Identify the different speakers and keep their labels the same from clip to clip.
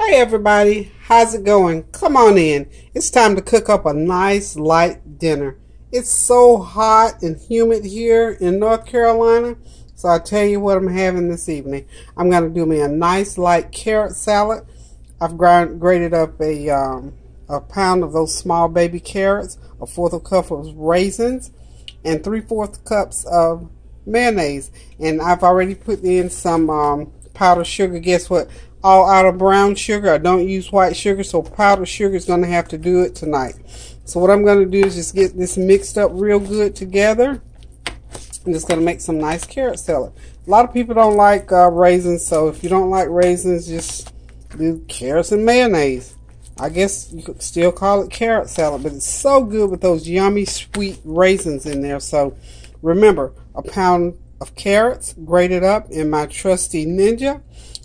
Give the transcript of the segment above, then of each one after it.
Speaker 1: Hey everybody, how's it going? Come on in. It's time to cook up a nice light dinner. It's so hot and humid here in North Carolina, so I'll tell you what I'm having this evening. I'm going to do me a nice light carrot salad. I've grated up a pound of those small baby carrots, a fourth of a cup of raisins, and 3/4 cups of mayonnaise. And I've already put in some powdered sugar. Guess what? All out of brown sugar. I don't use white sugar, so powdered sugar is going to have to do it tonight. So what I'm going to do is just get this mixed up real good together. I'm just going to make some nice carrot salad. A lot of people don't like raisins, so if you don't like raisins, just do carrots and mayonnaise. I guess you could still call it carrot salad, but it's so good with those yummy sweet raisins in there. So remember, a pound of carrots grated up in my trusty Ninja,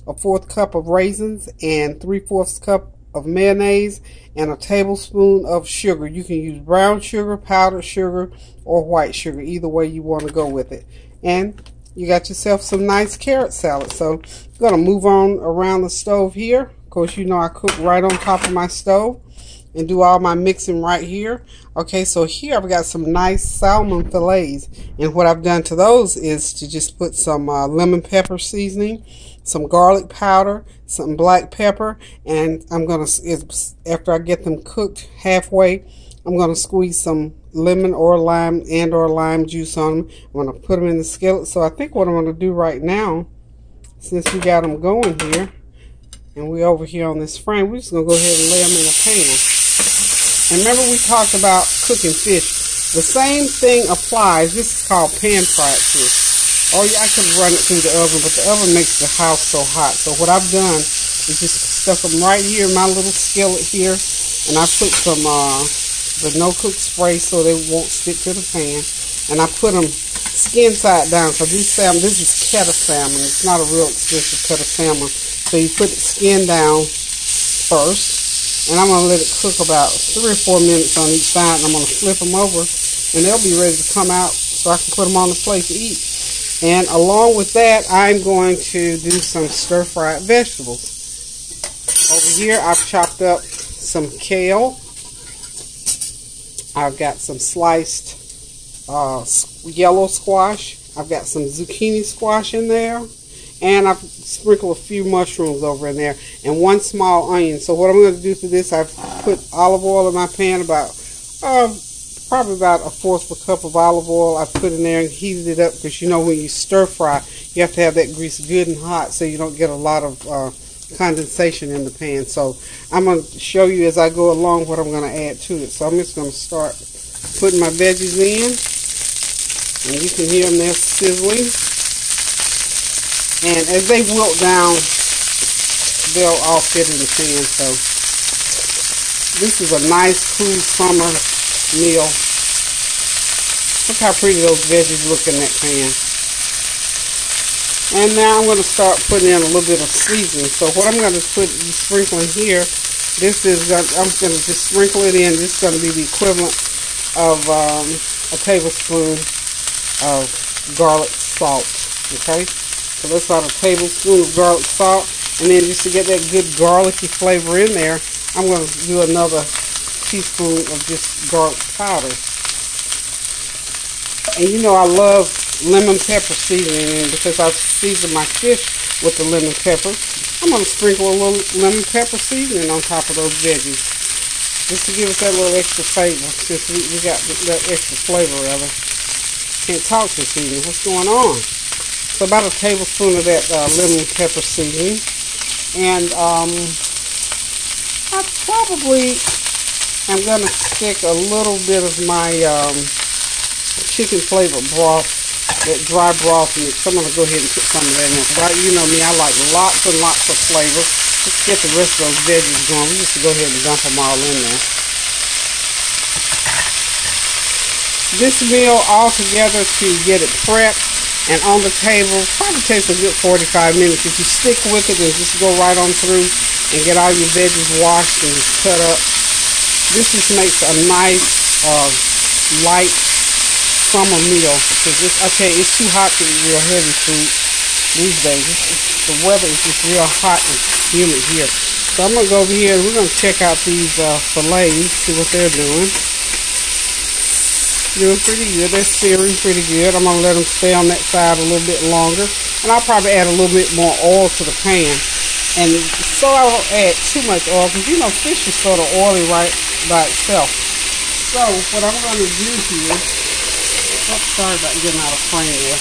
Speaker 1: a 1/4 cup of raisins, and 3/4 cup of mayonnaise, and a tablespoon of sugar. You can use brown sugar, powdered sugar, or white sugar, either way you want to go with it. And you got yourself some nice carrot salad. So I'm going to move on around the stove here. Of course, you know I cook right on top of my stove and do all my mixing right here. Okay, so here I've got some nice salmon fillets, and what I've done to those is to just put some lemon pepper seasoning, some garlic powder, some black pepper, and I'm gonna, after I get them cooked halfway, I'm gonna squeeze some lemon or lime juice on them. I'm gonna put them in the skillet. So I think what I'm gonna do right now, since we got them going here and we over here on this frame, we're just gonna go ahead and lay them in a pan. And remember, we talked about cooking fish. The same thing applies. This is called pan fried fish. Oh yeah, I could run it through the oven, but the oven makes the house so hot. So what I've done is just stuck them right here in my little skillet here, and I put some the no-cook spray so they won't stick to the pan. And I put them skin side down. So this is Keta salmon. It's not a real expensive cut of salmon. So you put the skin down first, and I'm gonna let it cook about 3 or 4 minutes on each side, and I'm gonna flip them over, and they'll be ready to come out so I can put them on the plate to eat. And along with that, I'm going to do some stir-fried vegetables. Over here, I've chopped up some kale. I've got some sliced yellow squash. I've got some zucchini squash in there. And I've sprinkled a few mushrooms over in there. And 1 small onion. So what I'm going to do for this, I've put olive oil in my pan, about probably about 1/4 cup of olive oil I put in there and heated it up, because you know when you stir fry, you have to have that grease good and hot so you don't get a lot of condensation in the pan. So I'm going to show you as I go along what I'm going to add to it. So I'm just going to start putting my veggies in, and you can hear them there sizzling. And as they wilt down, they'll all fit in the pan. So this is a nice cool summer meal. Look how pretty those veggies look in that pan. And now I'm going to start putting in a little bit of seasoning. So what I'm going to sprinkle in here, this is, I'm going to just sprinkle it in. This is going to be the equivalent of a tablespoon of garlic salt. Okay, so that's about a tablespoon of garlic salt. And then just to get that good garlicky flavor in there, I'm going to do another teaspoon of just garlic powder. And you know I love lemon pepper seasoning, because I've seasoned my fish with the lemon pepper. I'm going to sprinkle a little lemon pepper seasoning on top of those veggies, just to give us that little extra flavor, since we got that extra flavor rather. Can't talk this evening. What's going on? So about a tablespoon of that lemon pepper seasoning. And I probably I'm going to stick a little bit of my chicken flavor broth, that dry broth mix. I'm going to go ahead and put some of that in there. You know me, I like lots and lots of flavor. Let's get the rest of those veggies going. We just go ahead and dump them all in there. This meal all together, to get it prepped and on the table, probably takes a good 45 minutes. If you stick with it and just go right on through and get all your veggies washed and cut up, this just makes a nice light summer meal. Because okay, it's too hot to eat real heavy food these days. The weather is just real hot and humid here. So I'm going to go over here and we're going to check out these fillets, see what they're doing. Doing pretty good. They're searing pretty good. I'm going to let them stay on that side a little bit longer. And I'll probably add a little bit more oil to the pan. And so I won't add too much oil because, you know, fish is sort of oily right by itself. So what I'm going to do here, sorry about getting out of frame there.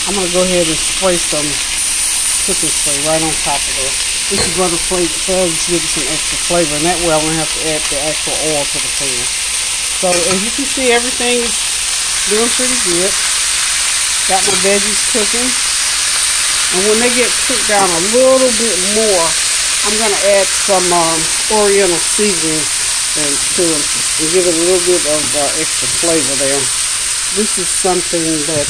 Speaker 1: I'm going to go ahead and spray some cooking spray right on top of there. This is going to give it some extra flavor. And that way I won't have to add the actual oil to the pan. So as you can see, everything is doing pretty good. Got my veggies cooking. And when they get cooked down a little bit more, I'm going to add some oriental seasoning to them and give it a little bit of extra flavor there. This is something that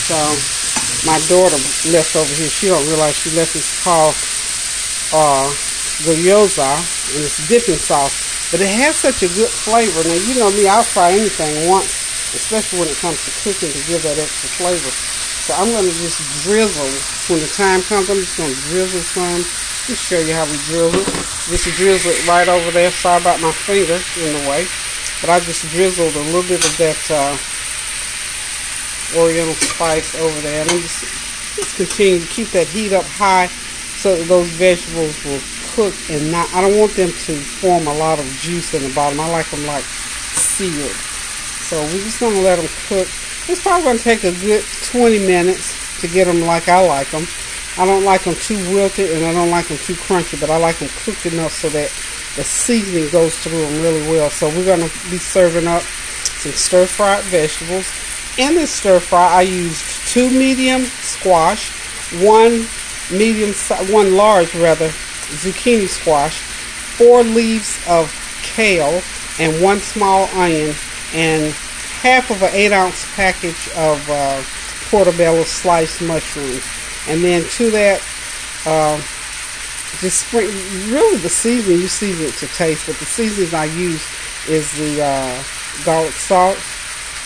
Speaker 1: my daughter left over here. She don't realize she left this called gyoza, and it's dipping sauce. But it has such a good flavor. Now, you know me, I'll try anything once, especially when it comes to cooking, to give that extra flavor. So I'm going to just drizzle. When the time comes, I'm just going to drizzle some. Just show you how we drizzle. Just drizzle it right over there. Sorry about my finger in the way. But I just drizzled a little bit of that oriental spice over there. And I'm just continue to keep that heat up high so that those vegetables will cook and not, I don't want them to form a lot of juice in the bottom. I like them like seared. So we're just going to let them cook. It's probably going to take a good 20 minutes to get them like I like them. I don't like them too wilted and I don't like them too crunchy, but I like them cooked enough so that the seasoning goes through them really well. So we're going to be serving up some stir-fried vegetables. In this stir-fry, I used 2 medium squash, one large zucchini squash, 4 leaves of kale, and 1 small onion, and half of an 8-ounce package of portobello sliced mushrooms. And then to that, just sprinkle, really the seasoning, you season it to taste, but the seasoning I use is the garlic salt,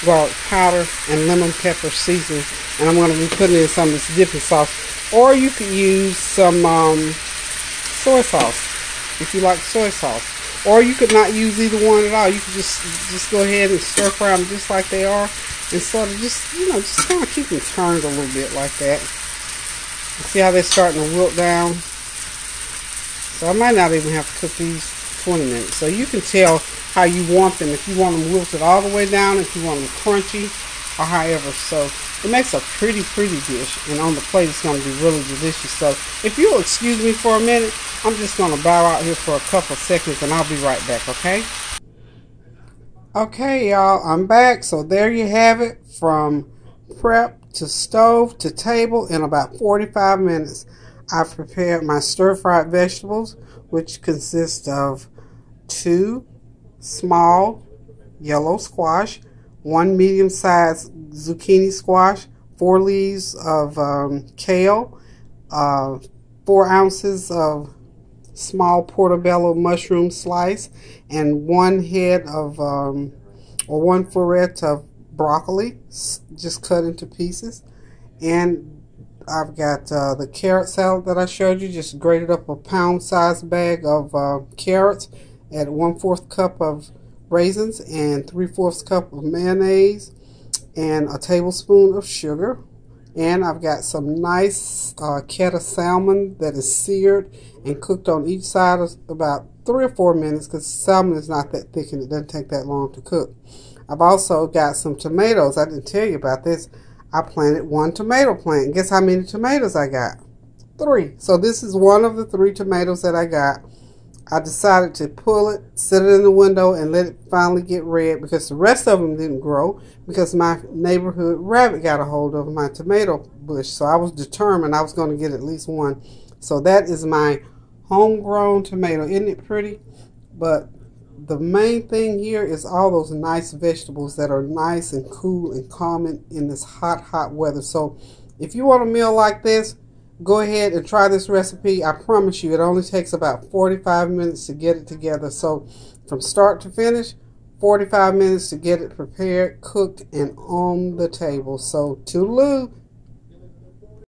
Speaker 1: garlic powder, and lemon pepper seasoning. And I'm going to be putting in some of this dipping sauce. Or you could use some soy sauce if you like soy sauce, or you could not use either one at all. You could just go ahead and stir fry them just like they are, and sort of just, you know, just kind of keep them turned a little bit like that. See how they're starting to wilt down? So I might not even have to cook these 20 minutes. So you can tell how you want them, if you want them wilted all the way down, if you want them crunchy, or however. So it makes a pretty dish, and on the plate it's going to be really delicious. So if you'll excuse me for a minute, I'm just going to bow out here for a couple of seconds and I'll be right back, okay? Okay, y'all, I'm back. So there you have it, from prep to stove to table in about 45 minutes. I've prepared my stir-fried vegetables, which consist of 2 small yellow squash, 1 medium-sized zucchini squash, 4 leaves of kale, 4 ounces of small portobello mushroom slice, and 1 head of or 1 floret of broccoli just cut into pieces. And I've got the carrot salad that I showed you, just grated up a pound-sized bag of carrots, add 1/4 cup of raisins and 3/4 cup of mayonnaise and a tablespoon of sugar. And I've got some nice Keta salmon that is seared and cooked on each side of about 3 or 4 minutes, because salmon is not that thick and it doesn't take that long to cook. I've also got some tomatoes. I didn't tell you about this. I planted 1 tomato plant. And guess how many tomatoes I got? 3. So this is one of the 3 tomatoes that I got. I decided to pull it, sit it in the window, and let it finally get red, because the rest of them didn't grow because my neighborhood rabbit got a hold of my tomato bush. So I was determined I was going to get at least 1. So that is my homegrown tomato. Isn't it pretty? But the main thing here is all those nice vegetables that are nice and cool and calming in this hot weather. So if you want a meal like this, go ahead and try this recipe. I promise you it only takes about 45 minutes to get it together. So from start to finish, 45 minutes to get it prepared, cooked, and on the table. So toodaloo.